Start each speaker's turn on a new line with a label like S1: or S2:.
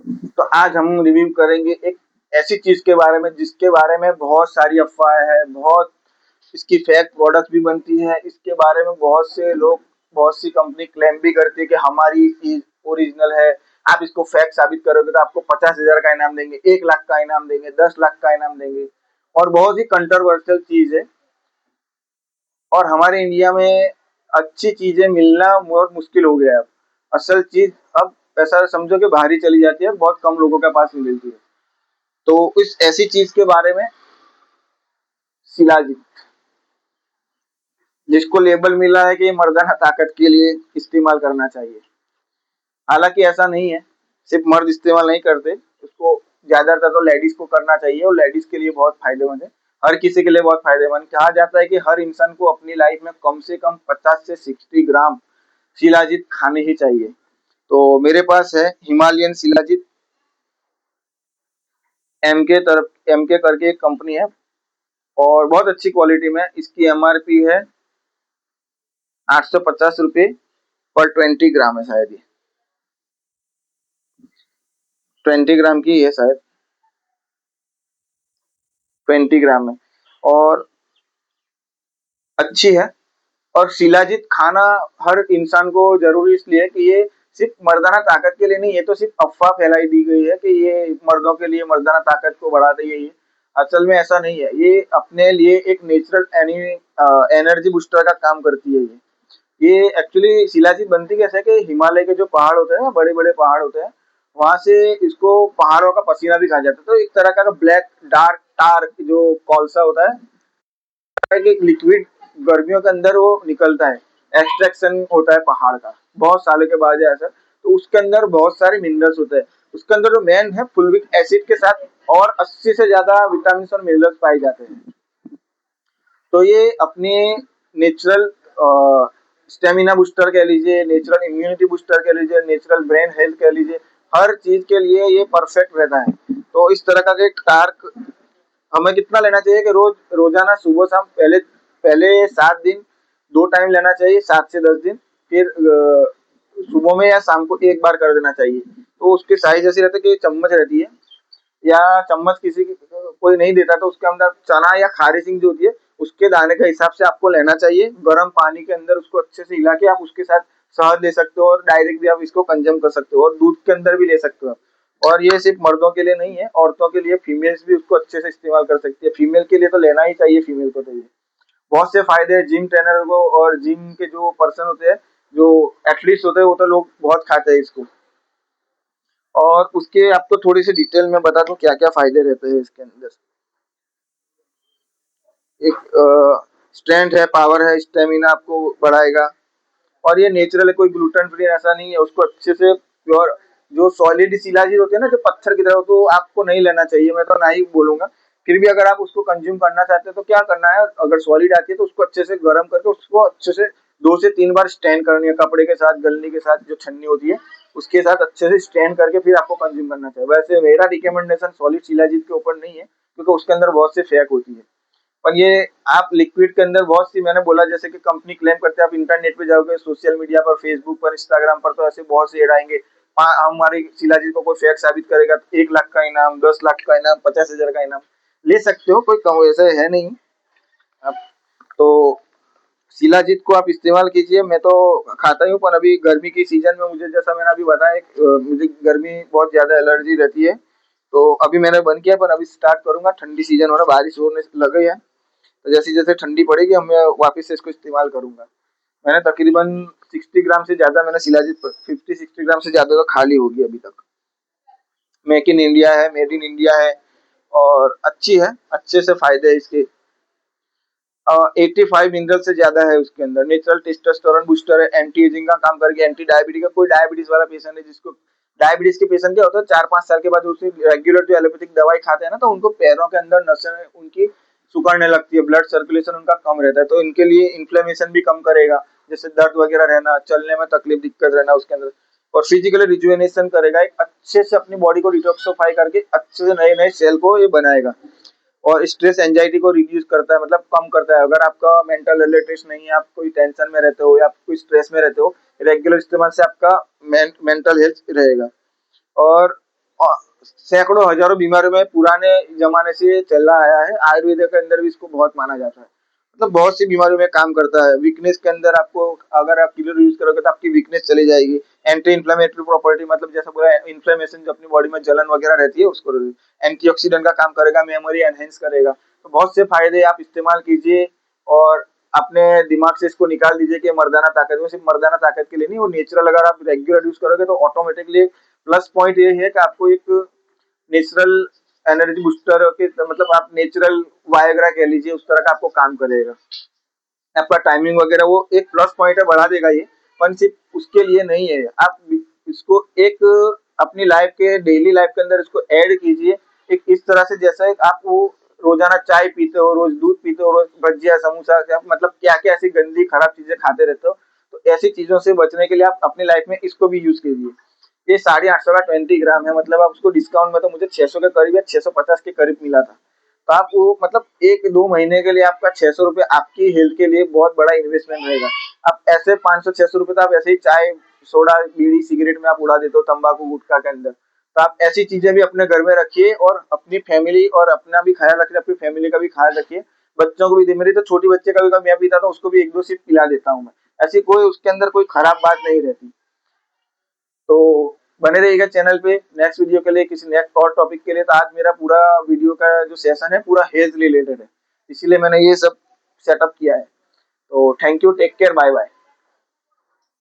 S1: तो आज हम रिव्यू करेंगे एक ऐसी चीज के बारे में जिसके बारे में बहुत सारी अफवाहें हैं, बहुत इसकी फेक प्रोडक्ट भी बनती है, इसके बारे में बहुत से लोग, बहुत सी कंपनी क्लेम भी करती है कि हमारी चीज ओरिजिनल है। आप इसको फेक साबित करोगे तो आपको 50,000 का इनाम देंगे, 1 लाख का इनाम देंगे, 10 लाख का इनाम देंगे। और बहुत ही कंट्रोवर्शियल चीज है। और हमारे इंडिया में अच्छी चीजें मिलना बहुत मुश्किल हो गया है अब। असल चीज अब ऐसा समझो कि बाहर ही चली जाती है, बहुत कम लोगों के पास ही मिलती है। तो इस ऐसी चीज के बारे में शिलाजीत, जिसको लेबल मिला है कि ये मर्दाना ताकत के लिए इस्तेमाल करना चाहिए। हालांकि ऐसा नहीं है, सिर्फ मर्द इस्तेमाल नहीं करते उसको, ज्यादातर तो लेडीज को करना चाहिए और लेडीज के लिए बहुत फायदेमंद है। हर किसी के लिए बहुत फायदेमंद। कहा जाता है कि हर इंसान को अपनी लाइफ में कम से कम 50 से 60 ग्राम शिलाजीत खाने ही चाहिए। तो मेरे पास है हिमालयन शिलाजीत, एम के करके एक कंपनी है और बहुत अच्छी क्वालिटी में। इसकी एमआरपी है 850 रुपये पर 20 ग्राम है शायद, ये 20 ग्राम की है शायद, 20 ग्राम में। और अच्छी है। और शिलाजीत खाना हर इंसान को जरूरी इसलिए कि ये सिर्फ मर्दाना ताकत के लिए नहीं, ये तो सिर्फ अफवाह फैलाई दी गई है कि ये मर्दों के लिए मर्दाना ताकत को बढ़ाती है। ये असल में ऐसा नहीं है, ये अपने लिए एक नेचुरल एनर्जी बूस्टर का काम करती है। ये एक्चुअली शिलाजीत बनती कैसे है कि हिमालय के जो पहाड़ होते हैं, बड़े बड़े पहाड़ होते हैं, वहां से इसको पहाड़ों का पसीना भी कहा जाता है। तो एक तरह का ब्लैक डार्क टार जो कोलसा होता है, एक लिक्विड गर्मियों के अंदर वो निकलता है, एक्सट्रैक्शन होता है पहाड़ का बहुत सालों के बाद ऐसा। तो उसके अंदर बहुत सारे मिनरल्स होते हैं। उसके अंदर जो मेन है फुल्विक एसिड के साथ और 80 से ज्यादा विटामिन और मिनरल्स पाए जाते हैं। तो ये अपने नेचुरल स्टेमिना बूस्टर कह लीजिए, नेचुरल इम्यूनिटी बूस्टर कह लीजिए, नेचुरल ब्रेन हेल्थ कह लीजिए, हर चीज के लिए ये परफेक्ट रहता है। तो इस तरह का एक टार्क हमें कितना लेना चाहिए कि रोजाना सुबह शाम, पहले पहले 7 दिन 2 टाइम लेना चाहिए, 7 से 10 दिन। फिर सुबह में या शाम को एक बार कर देना चाहिए। तो उसके साइज ऐसी रहती है कि चम्मच रहती है, या चम्मच किसी की कोई नहीं देता तो उसके अंदर चना या खारी सिंग जो होती है उसके दाने के हिसाब से आपको लेना चाहिए। गर्म पानी के अंदर उसको अच्छे से हिला के आप उसके साथ शहद ले सकते हो, और डायरेक्ट भी आप इसको कंज्यूम कर सकते हो, और दूध के अंदर भी ले सकते हो। और ये सिर्फ मर्दों के लिए नहीं है, औरतों के लिए, फीमेल्स भी उसको अच्छे से इस्तेमाल कर सकती है। फीमेल के लिए तो लेना ही चाहिए, फीमेल को तो ये बहुत से फायदे हैं जिम ट्रेनर को, और जिम के जो पर्सन होते हैं, जो एथलीट्स होते हैं, वो तो लोग बहुत खाते हैं इसको। और उसके आपको थोड़ी सी डिटेल में बता दूं क्या क्या फायदे रहते हैं इसके अंदर। एक स्ट्रेंथ है, पावर है, स्टेमिना आपको बढ़ाएगा। और ये नेचुरल है, कोई ग्लूटेन फ्री ऐसा नहीं है। उसको अच्छे से प्योर जो सॉलिड शिलाजीत होती है ना, जो पत्थर की तरह, तो आपको नहीं लेना चाहिए, मैं तो ना ही बोलूंगा। फिर भी अगर आप उसको कंज्यूम करना चाहते हैं तो क्या करना है, अगर सॉलिड आती है तो उसको अच्छे से गर्म करके उसको अच्छे से 2 से 3 बार स्टैंड करनी है, कपड़े के साथ, गलनी के साथ, जो छन्नी होती है उसके साथ अच्छे से स्टैंड करके फिर आपको कंज्यूम करना चाहिए। वैसे मेरा रिकमेंडेशन सॉलिड शिलाजीत के ऊपर नहीं है, क्योंकि उसके अंदर बहुत से फेक होती है। पर ये आप लिक्विड के अंदर बहुत सी, मैंने बोला जैसे कि कंपनी क्लेम करते हैं, आप इंटरनेट पे जाओगे, सोशल मीडिया पर, फेसबुक पर, इंस्टाग्राम पर, तो ऐसे बहुत से ऐड आएंगे। हमारी शिलाजीत को कोई फेक साबित करेगा तो 1 लाख का इनाम, 10 लाख का इनाम, 50,000 का इनाम ले सकते हो, कोई कम ऐसा है नहीं। आप तो शिलाजीत को आप इस्तेमाल कीजिए। मैं तो खाता ही हूँ, पर अभी गर्मी की सीजन में मुझे, जैसा मैंने अभी बताया, मुझे गर्मी बहुत ज्यादा एलर्जी रहती है, तो अभी मैंने बंद किया, पर अभी स्टार्ट करूंगा। ठंडी सीजन हो रहा, बारिश होने लगे है, तो जैसे जैसे ठंडी पड़ेगी हम मैं वापस से इसको इस्तेमाल करूंगा। मैंने तकरीबन 60 ग्राम से ज्यादा, मैंने शिलाजीत 50-60 ग्राम से ज्यादा तो खा ली होगी अभी तक। मेक इन इंडिया है, मेड इन इंडिया है, और अच्छी है, अच्छे से फायदे है इसके। 85 मिनरल से ज्यादा है उसके अंदर, नेचुरल टेस्टोस्टेरोन बूस्टर है, एंटी एजिंग का काम करके, एंटी डायबिटीज का, कोई डायबिटीज वाला पेशेंट है जिसको, डायबिटीज के पेशेंट क्या होता है, 4-5 साल के बाद उसे रेगुलर जो एलोपैथिक दवाई खाते हैं ना, तो उनको पैरों के अंदर नसें उनकी सुखड़ने लगती है, ब्लड सर्कुलेशन उनका कम रहता है, तो इनके लिए इन्फ्लेमेशन भी कम करेगा, जैसे दर्द वगैरह रहना, चलने में तकलीफ, दिक्कत रहना उसके अंदर। और फिजिकली रिजुवेनेशन करेगा, एक अच्छे से अपनी बॉडी को डिटॉक्सिफाई करके अच्छे से नए नए सेल को ये बनाएगा। और स्ट्रेस एंजाइटी को रिड्यूस करता है, मतलब कम करता है। अगर आपका मेंटल रिलेटेड नहीं है, आप कोई टेंशन में रहते हो या आप कोई स्ट्रेस में रहते हो, रेगुलर इस्तेमाल से आपका मेंटल हेल्थ रहेगा। और सैकड़ों हजारों बीमारियों में पुराने जमाने से चला आया है। आयुर्वेद के अंदर भी इसको बहुत माना जाता है। मतलब बहुत सी बीमारियों में काम करता है। वीकनेस के अंदर आपको, अगर आप किलर यूज करोगे तो आपकी वीकनेस चली जाएगी। एंटी इन्फ्लेमेटरी प्रॉपर्टी, मतलब जैसा पूरा इन्फ्लेमेशन जो अपनी बॉडी में जलन वगैरह रहती है उसको, एंटीऑक्सीडेंट का काम करेगा, मेमोरी एनहेंस करेगा। तो बहुत से फायदे आप इस्तेमाल कीजिए और अपने दिमाग से इसको निकाल दीजिए कि मर्दाना ताकत में, सिर्फ मर्दाना ताकत के लिए नहीं, वो नेचुरल अगर आप रेगुलर यूज करोगे तो ऑटोमेटिकली प्लस पॉइंट ये है कि आपको एक नेचुरल एनर्जी बूस्टर के, मतलब आप नेचुरल वायग्रा कह लीजिए, उस तरह का आपको काम करेगा। आपका टाइमिंग वगैरह वो एक प्लस पॉइंट है, बढ़ा देगा ये। पर सिर्फ उसके लिए नहीं है, आप इसको एक अपनी लाइफ के डेली लाइफ के अंदर इसको ऐड कीजिए। एक इस तरह से, जैसा एक आप वो रोजाना चाय पीते हो, रोज दूध पीते हो, रोज भजिया समोसा, मतलब क्या क्या ऐसी गंदी खराब चीजें खाते रहते हो, तो ऐसी चीजों से बचने के लिए आप अपनी लाइफ में इसको भी यूज कीजिए। ये 850 का 20 ग्राम है, मतलब आप उसको डिस्काउंट में तो मुझे 600 के करीब या 650 के करीब मिला था। तो आप वो मतलब 1-2 महीने के लिए आपका 600 रुपये आपकी हेल्थ के लिए बहुत बड़ा इन्वेस्टमेंट रहेगा। आप ऐसे 500-600 रुपये तो आप ऐसे ही चाय, सोडा, बीड़ी, सिगरेट में आप उड़ा देते हो, तंबाकू गुटखा के अंदर। तो आप ऐसी चीजें भी अपने घर में रखिए और अपनी फैमिली और अपना भी ख्याल रखिए, अपनी फैमिली का भी ख्याल रखिए। बच्चों को भी दे, मेरी तो छोटी बच्चे का भी मैं पीता था, उसको भी 1-2 सिप पिला देता हूँ मैं। ऐसी कोई उसके अंदर कोई खराब बात नहीं रहती। तो बने रहिएगा चैनल पे नेक्स्ट वीडियो के लिए, किसी नेक्स्ट और टॉपिक के लिए। तो आज मेरा पूरा वीडियो का जो सेशन है पूरा हेल्थ रिलेटेड है, इसीलिए मैंने ये सब सेटअप किया है। तो thank you, take care, bye bye.